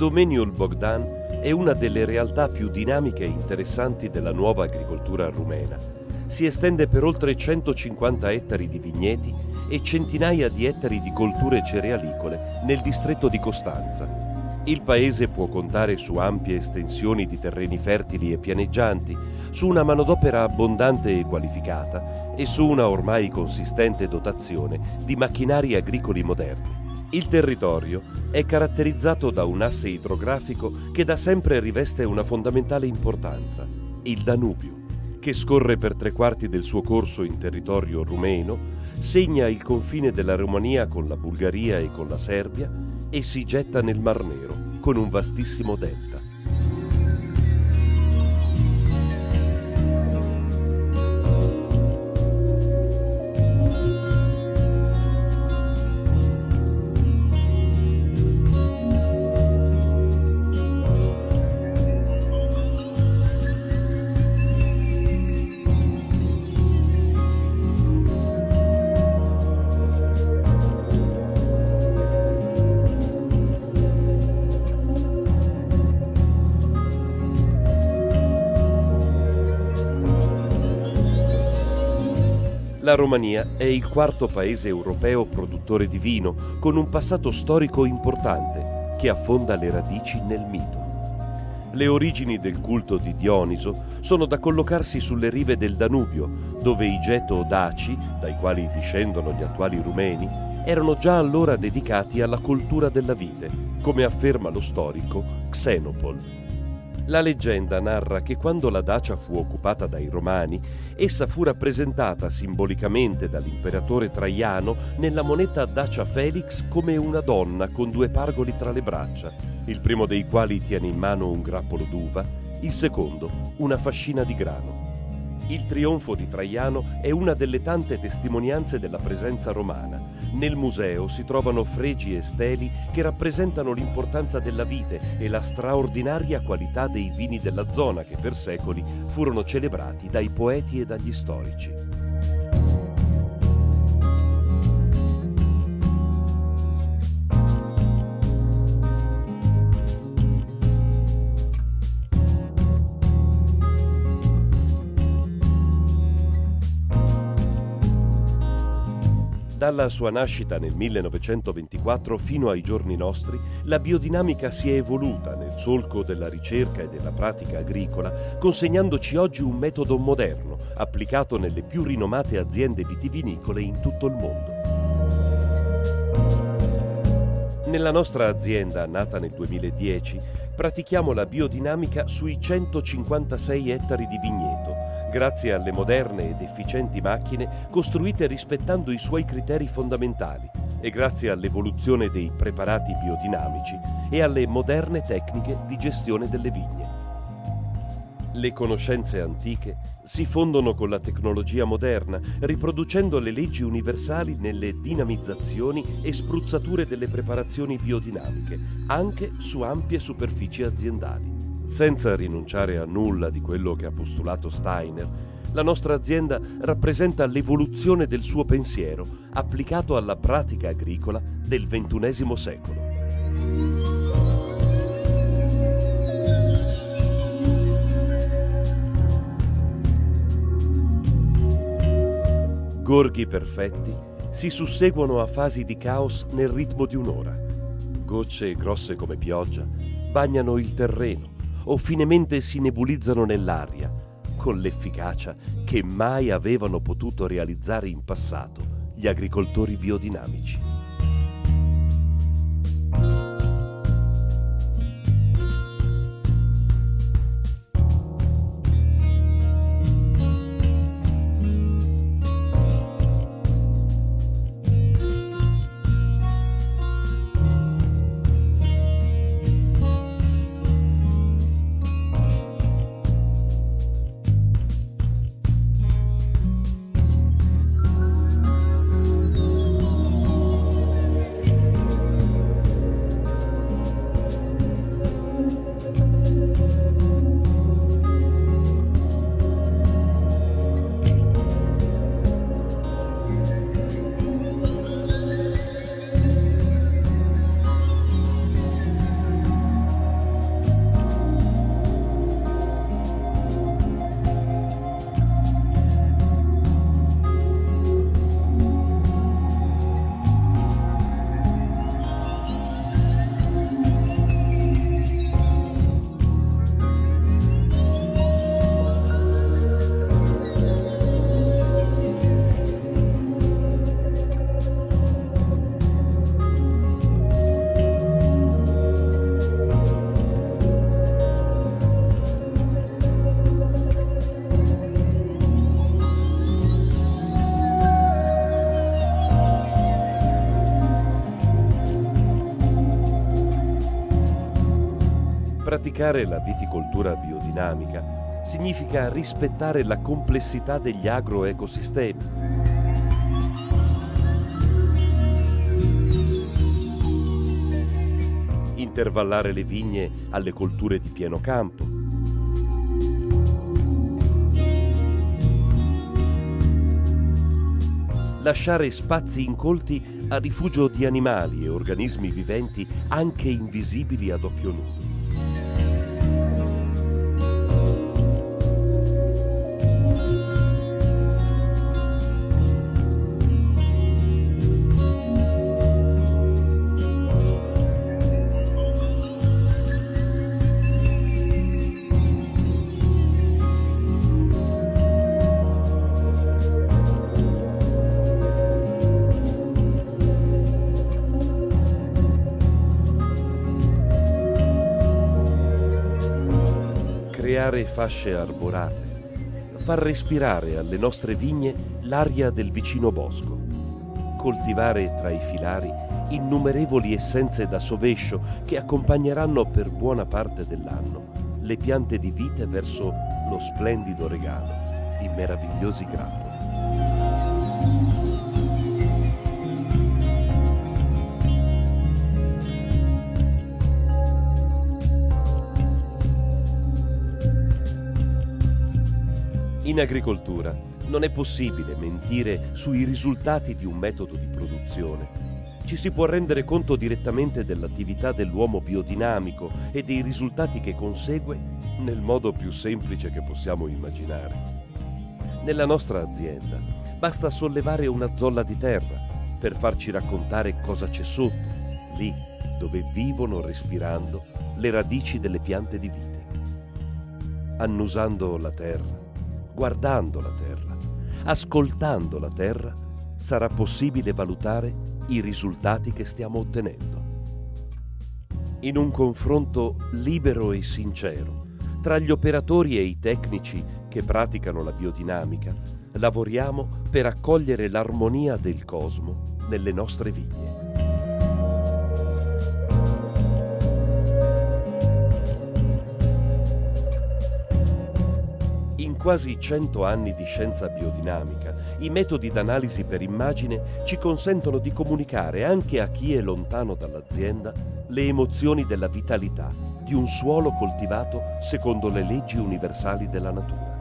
Domeniul Bogdan è una delle realtà più dinamiche e interessanti della nuova agricoltura rumena. Si estende per oltre 150 ettari di vigneti e centinaia di ettari di colture cerealicole nel distretto di Costanza. Il paese può contare su ampie estensioni di terreni fertili e pianeggianti, su una manodopera abbondante e qualificata e su una ormai consistente dotazione di macchinari agricoli moderni. Il territorio è caratterizzato da un asse idrografico che da sempre riveste una fondamentale importanza, il Danubio, che scorre per 3/4 del suo corso in territorio rumeno, segna il confine della Romania con la Bulgaria e con la Serbia e si getta nel Mar Nero con un vastissimo delta. La Romania è il quarto paese europeo produttore di vino, con un passato storico importante che affonda le radici nel mito. Le origini del culto di Dioniso sono da collocarsi sulle rive del Danubio, dove i Geto-Daci, dai quali discendono gli attuali rumeni, erano già allora dedicati alla coltura della vite, come afferma lo storico Xenopol. La leggenda narra che quando la Dacia fu occupata dai Romani, essa fu rappresentata simbolicamente dall'imperatore Traiano nella moneta Dacia Felix come una donna con 2 pargoli tra le braccia, il primo dei quali tiene in mano un grappolo d'uva, il secondo una fascina di grano. Il trionfo di Traiano è una delle tante testimonianze della presenza romana. Nel museo si trovano fregi e steli che rappresentano l'importanza della vite e la straordinaria qualità dei vini della zona che per secoli furono celebrati dai poeti e dagli storici. Dalla sua nascita nel 1924 fino ai giorni nostri, la biodinamica si è evoluta nel solco della ricerca e della pratica agricola, consegnandoci oggi un metodo moderno, applicato nelle più rinomate aziende vitivinicole in tutto il mondo. Nella nostra azienda, nata nel 2010, pratichiamo la biodinamica sui 156 ettari di vigneto, grazie alle moderne ed efficienti macchine costruite rispettando i suoi criteri fondamentali e grazie all'evoluzione dei preparati biodinamici e alle moderne tecniche di gestione delle vigne. Le conoscenze antiche si fondono con la tecnologia moderna, riproducendo le leggi universali nelle dinamizzazioni e spruzzature delle preparazioni biodinamiche, anche su ampie superfici aziendali. Senza rinunciare a nulla di quello che ha postulato Steiner, la nostra azienda rappresenta l'evoluzione del suo pensiero applicato alla pratica agricola del XXI secolo. Gorghi perfetti si susseguono a fasi di caos nel ritmo di un'ora. Gocce grosse come pioggia bagnano il terreno o finemente si nebulizzano nell'aria, con l'efficacia che mai avevano potuto realizzare in passato gli agricoltori biodinamici. Praticare la viticoltura biodinamica significa rispettare la complessità degli agroecosistemi. Intervallare le vigne alle colture di pieno campo. Lasciare spazi incolti a rifugio di animali e organismi viventi anche invisibili ad occhio nudo. Creare fasce arborate, far respirare alle nostre vigne l'aria del vicino bosco, coltivare tra i filari innumerevoli essenze da sovescio che accompagneranno per buona parte dell'anno le piante di vite verso lo splendido regalo di meravigliosi grappoli. In agricoltura non è possibile mentire sui risultati di un metodo di produzione. Ci si può rendere conto direttamente dell'attività dell'uomo biodinamico e dei risultati che consegue nel modo più semplice che possiamo immaginare. Nella nostra azienda basta sollevare una zolla di terra per farci raccontare cosa c'è sotto, lì dove vivono respirando le radici delle piante di vite. Annusando la terra, guardando la terra, ascoltando la terra, sarà possibile valutare i risultati che stiamo ottenendo. In un confronto libero e sincero tra gli operatori e i tecnici che praticano la biodinamica, lavoriamo per accogliere l'armonia del cosmo nelle nostre vigne. In quasi 100 anni di scienza biodinamica, i metodi d'analisi per immagine ci consentono di comunicare anche a chi è lontano dall'azienda le emozioni della vitalità di un suolo coltivato secondo le leggi universali della natura.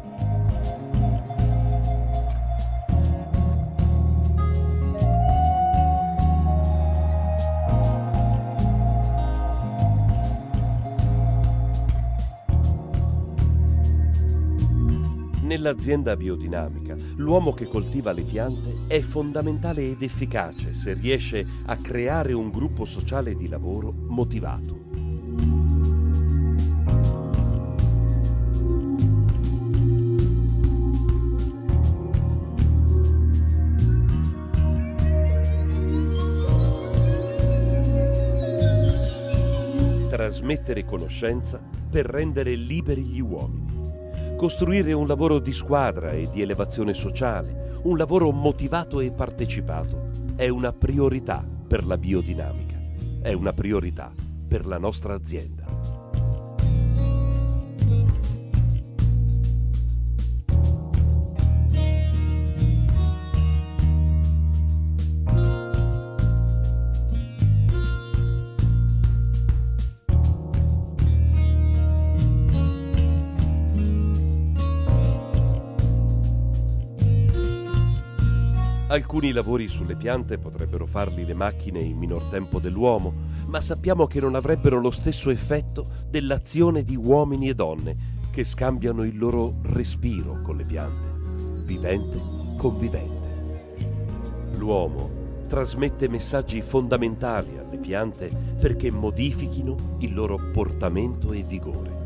Nell'azienda biodinamica, l'uomo che coltiva le piante è fondamentale ed efficace se riesce a creare un gruppo sociale di lavoro motivato. Trasmettere conoscenza per rendere liberi gli uomini. Costruire un lavoro di squadra e di elevazione sociale, un lavoro motivato e partecipato, è una priorità per la biodinamica, è una priorità per la nostra azienda. Alcuni lavori sulle piante potrebbero farli le macchine in minor tempo dell'uomo, ma sappiamo che non avrebbero lo stesso effetto dell'azione di uomini e donne che scambiano il loro respiro con le piante, vivente con vivente. L'uomo trasmette messaggi fondamentali alle piante perché modifichino il loro portamento e vigore.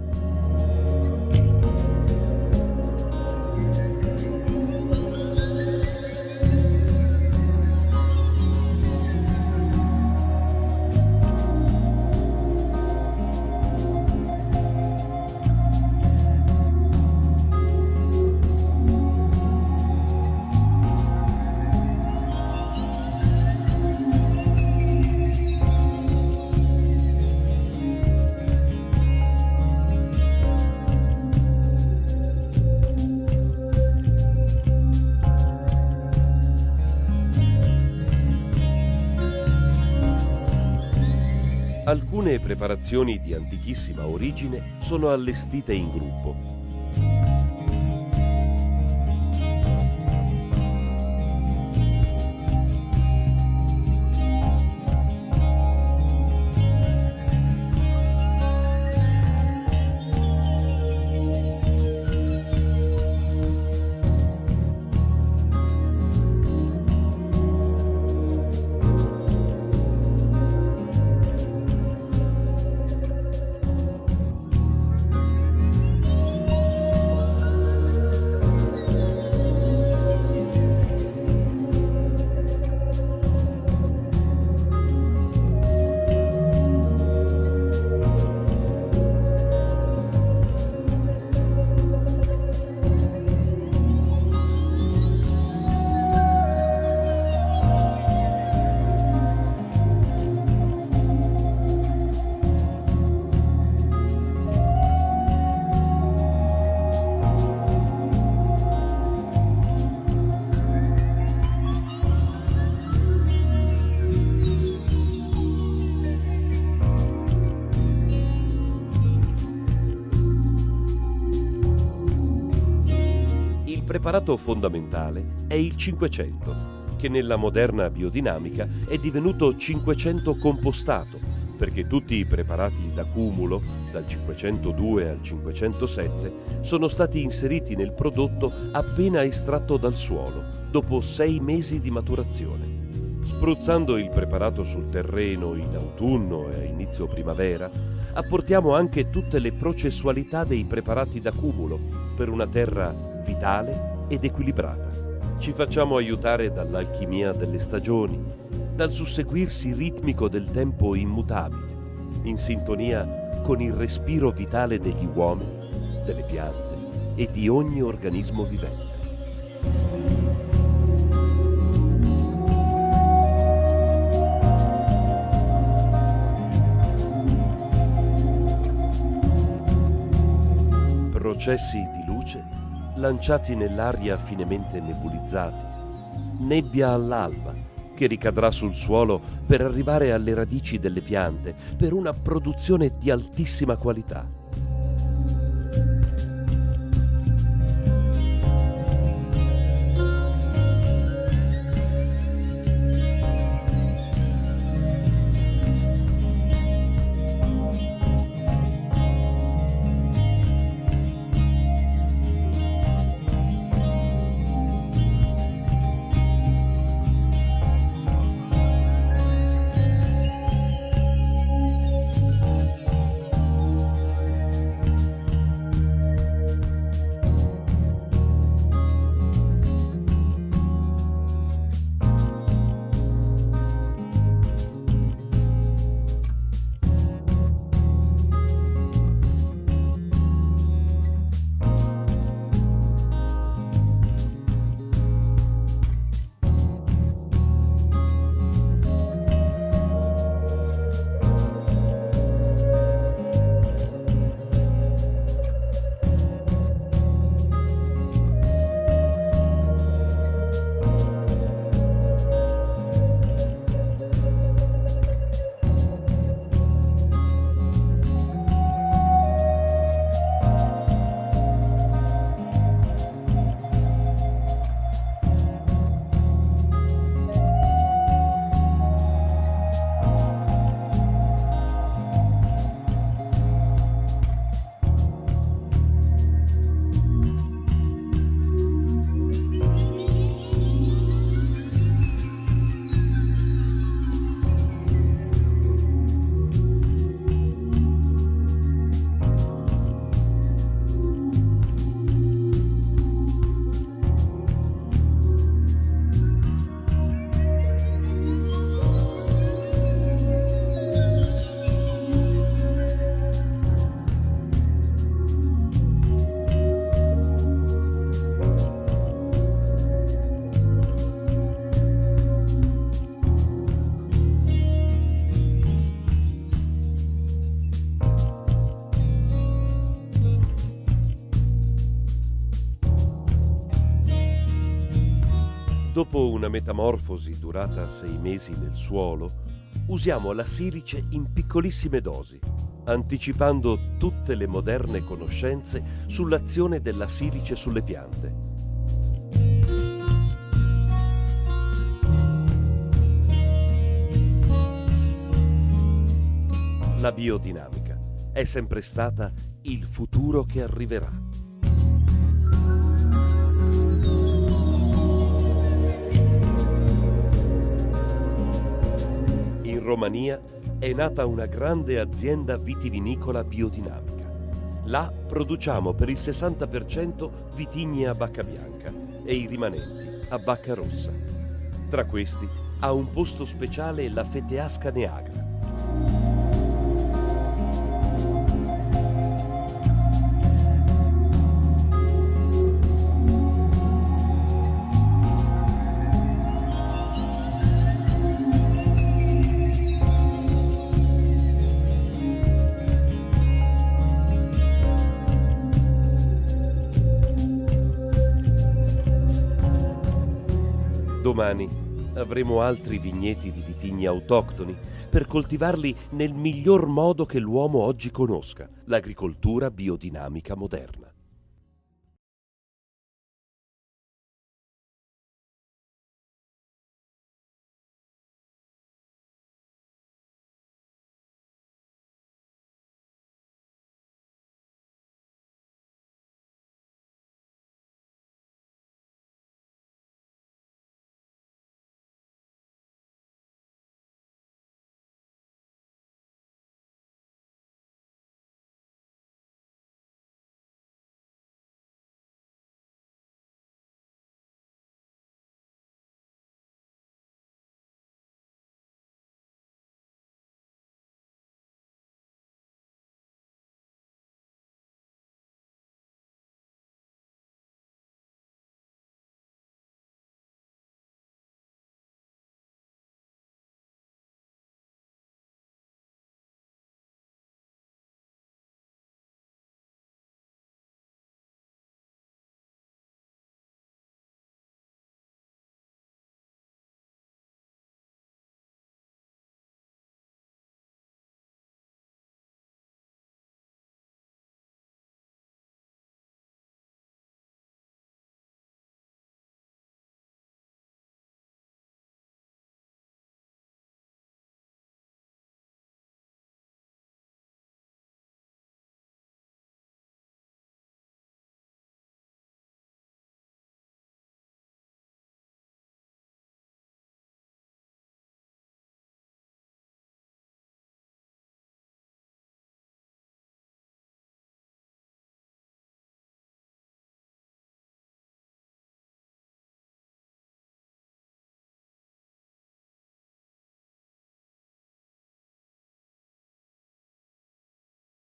Alcune preparazioni di antichissima origine sono allestite in gruppo. Il preparato fondamentale è il 500, che nella moderna biodinamica è divenuto 500 compostato, perché tutti i preparati d'accumulo, dal 502 al 507, sono stati inseriti nel prodotto appena estratto dal suolo, dopo 6 mesi di maturazione. Spruzzando il preparato sul terreno in autunno e a inizio primavera, apportiamo anche tutte le processualità dei preparati d'accumulo per una terra vitale ed equilibrata. Ci facciamo aiutare dall'alchimia delle stagioni, dal susseguirsi ritmico del tempo immutabile, in sintonia con il respiro vitale degli uomini, delle piante e di ogni organismo vivente. Processi di luce lanciati nell'aria finemente nebulizzati, nebbia all'alba che ricadrà sul suolo per arrivare alle radici delle piante per una produzione di altissima qualità. Dopo una metamorfosi durata 6 mesi nel suolo, usiamo la silice in piccolissime dosi, anticipando tutte le moderne conoscenze sull'azione della silice sulle piante. La biodinamica è sempre stata il futuro che arriverà. In Romania è nata una grande azienda vitivinicola biodinamica. Là produciamo per il 60% vitigni a bacca bianca e i rimanenti a bacca rossa. Tra questi ha un posto speciale la Feteasca Neagra. Domani avremo altri vigneti di vitigni autoctoni per coltivarli nel miglior modo che l'uomo oggi conosca, l'agricoltura biodinamica moderna.